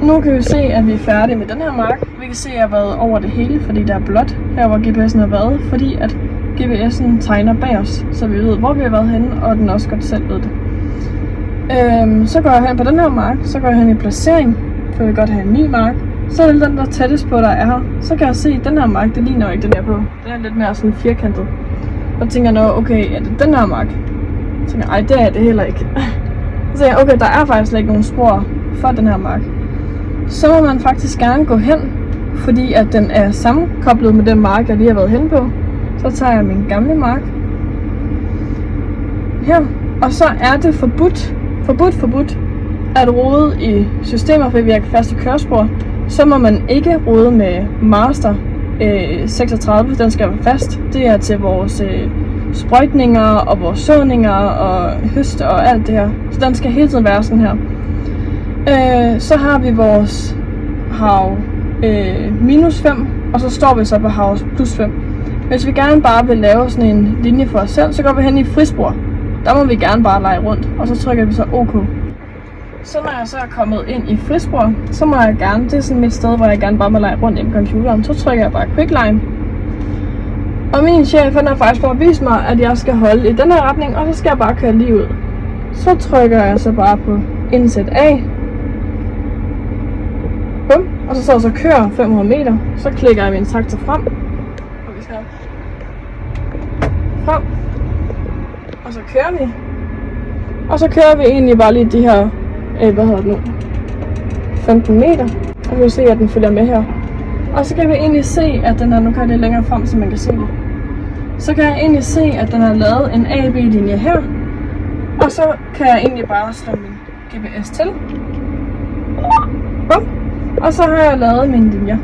nu kan vi se, at vi er færdige med den her mark. Vi kan se, at jeg har været over det hele, fordi der er blåt her, hvor GPS'en har været. Fordi at GPS'en tegner bag os, så vi ved, hvor vi har været henne, og den også godt selv ved det. Så går jeg hen på den her mark, så går jeg hen i placering, for jeg vil godt have en ny mark. Så er det den, der tættest på, der er her. Så kan jeg se, at den her mark, det ligner jo ikke den her på. Den er lidt mere sådan firkantet. Og tænker jeg, okay, er det den her mark? Så tænker jeg, det er det heller ikke. Så tænker jeg, okay, der er faktisk ikke nogen spor for den her mark. Så må man faktisk gerne gå hen, fordi at den er sammenkoblet med den mark, jeg lige har været hen på. Så tager jeg min gamle mark her, og så er det forbudt at rode i systemer, fordi vi er fast i kørespor. Så må man ikke rode med master 36, den skal være fast. Det er til vores sprøjtninger og vores såninger og høst og alt det her. Så den skal hele tiden være sådan her. Så har vi vores hav -5, og så står vi så på hav +5. Hvis vi gerne bare vil lave sådan en linje for os selv, så går vi hen i frispor. Der må vi gerne bare lege rundt, og så trykker vi så OK. Så når jeg så er kommet ind i frispor, så må jeg gerne, det er sådan mit sted, hvor jeg gerne bare må lege rundt i computeren, så trykker jeg bare Quicklime. Og min chef, han har faktisk for at vise mig, at jeg skal holde i den her retning, og så skal jeg bare køre lige ud. Så trykker jeg så bare på indsæt A. Bum. Og så så kører 500 meter, så klikker jeg min traktor frem. Og vi skal frem. Og så kører vi. Og så kører vi egentlig bare lige de her, 15 meter. Og vi kan se, at den følger med her. Og så kan vi egentlig se, at den her, nu kører det længere frem, så man kan se det. Så kan jeg egentlig se, at den har lavet en AB-linje her. Og så kan jeg egentlig bare slå min GPS til. Bum. Og så har jeg lavet mine linjer.